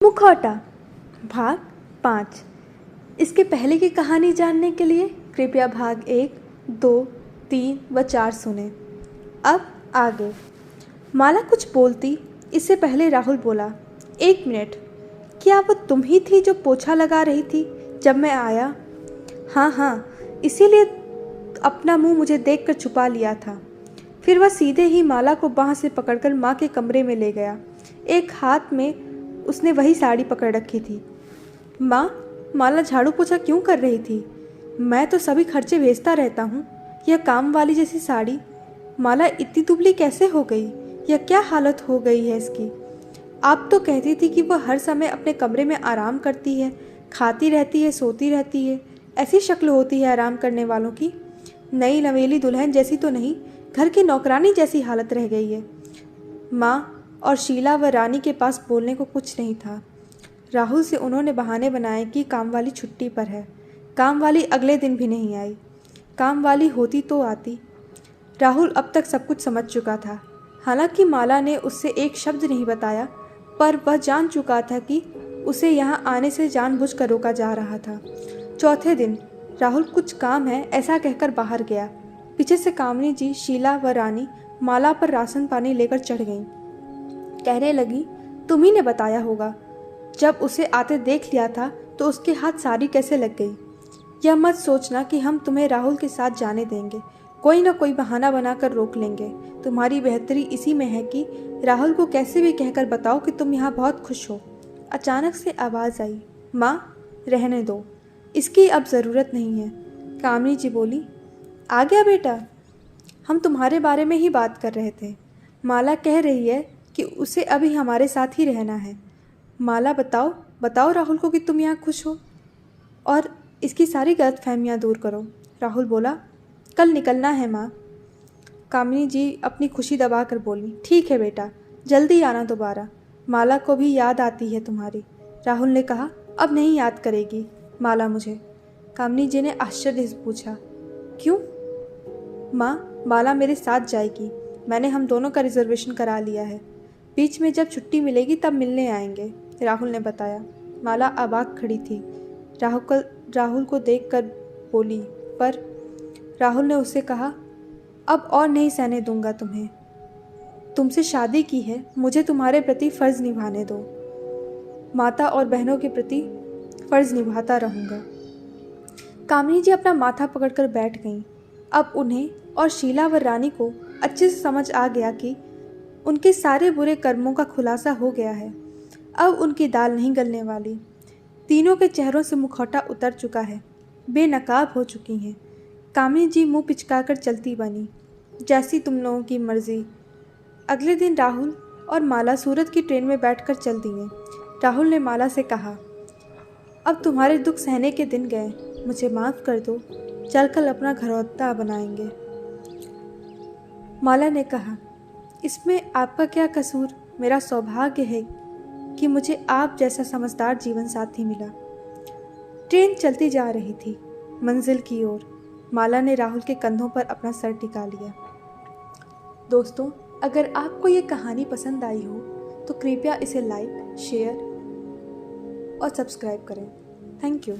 मुखौटा भाग 5। इसके पहले की कहानी जानने के लिए कृपया भाग 1, 2, 3 व 4 सुने। अब आगे। माला कुछ बोलती इससे पहले राहुल बोला, 1 मिनट, क्या वो तुम ही थी जो पोछा लगा रही थी जब मैं आया? हाँ, इसीलिए अपना मुंह मुझे देखकर छुपा लिया था। फिर वह सीधे ही माला को बांह से पकड़कर माँ के कमरे में ले गया। एक हाथ में उसने वही साड़ी पकड़ रखी थी। माँ, माला झाड़ू पोछा क्यों कर रही थी? मैं तो सभी खर्चे भेजता रहता हूँ। यह काम वाली जैसी साड़ी। माला इतनी दुबली कैसे हो गई? यह क्या हालत हो गई है इसकी? आप तो कहती थी कि वह हर समय अपने कमरे में आराम करती है, खाती रहती है, सोती रहती है। ऐसी शक्ल होती है आराम करने वालों की। नई नवेली दुल्हन जैसी तो नहीं, घर की नौकरानी जैसी हालत रह गई है। माँ और शीला व रानी के पास बोलने को कुछ नहीं था। राहुल से उन्होंने बहाने बनाए कि कामवाली छुट्टी पर है। कामवाली अगले दिन भी नहीं आई। कामवाली होती तो आती। राहुल अब तक सब कुछ समझ चुका था। हालांकि माला ने उससे एक शब्द नहीं बताया, पर वह जान चुका था कि उसे यहाँ आने से जानबूझकर रोका जा रहा था। चौथे दिन राहुल कुछ काम है ऐसा कहकर बाहर गया। पीछे से कामिनी जी, शीला व रानी माला पर राशन पानी लेकर चढ़ गईं। कहने लगी, तुम ही ने बताया होगा। जब उसे आते देख लिया था तो उसके हाथ साड़ी कैसे लग गई। यह मत सोचना कि हम तुम्हें राहुल के साथ जाने देंगे। कोई ना कोई बहाना बनाकर रोक लेंगे। तुम्हारी बेहतरी इसी में है कि राहुल को कैसे भी कहकर बताओ कि तुम यहाँ बहुत खुश हो। अचानक से आवाज़ आई, माँ, रहने दो, इसकी अब ज़रूरत नहीं है। कामिनी जी बोली, आ गया बेटा? हम तुम्हारे बारे में ही बात कर रहे थे। माला कह रही है कि उसे अभी हमारे साथ ही रहना है। माला, बताओ राहुल को कि तुम यहाँ खुश हो और इसकी सारी गलतफहमियाँ दूर करो। राहुल बोला, कल निकलना है माँ। कामिनी जी अपनी खुशी दबा कर बोली, ठीक है बेटा, जल्दी आना दोबारा। माला को भी याद आती है तुम्हारी। राहुल ने कहा, अब नहीं याद करेगी माला मुझे। कामिनी जी ने आश्चर्य से पूछा, क्यों? माँ, माला मेरे साथ जाएगी। मैंने हम दोनों का रिजर्वेशन करा लिया है। बीच में जब छुट्टी मिलेगी तब मिलने आएंगे, राहुल ने बताया। माला अबाक खड़ी थी। राहुल को देखकर बोली, पर राहुल ने उससे कहा, अब और नहीं सहने दूंगा तुम्हें। तुमसे शादी की है, मुझे तुम्हारे प्रति फ़र्ज़ निभाने दो। माता और बहनों के प्रति फ़र्ज़ निभाता रहूँगा। कामिनी जी अपना माथा पकड़कर बैठ गईं। अब उन्हें और शीला व रानी को अच्छे से समझ आ गया कि उनके सारे बुरे कर्मों का खुलासा हो गया है। अब उनकी दाल नहीं गलने वाली। तीनों के चेहरों से मुखौटा उतर चुका है, बेनकाब हो चुकी हैं। कामिनी जी मुंह पिचकाकर चलती बनी, जैसी तुम लोगों की मर्जी। अगले दिन राहुल और माला सूरत की ट्रेन में बैठकर चल दिए। राहुल ने माला से कहा, अब तुम्हारे दुख सहने के दिन गए, मुझे माफ़ कर दो, चलकर अपना घरौंदा बनाएंगे। माला ने कहा, इसमें आपका क्या कसूर? मेरा सौभाग्य है कि मुझे आप जैसा समझदार जीवन साथी मिला। ट्रेन चलती जा रही थी मंजिल की ओर। माला ने राहुल के कंधों पर अपना सर टिका लिया। दोस्तों, अगर आपको ये कहानी पसंद आई हो तो कृपया इसे लाइक, शेयर और सब्सक्राइब करें। Thank you.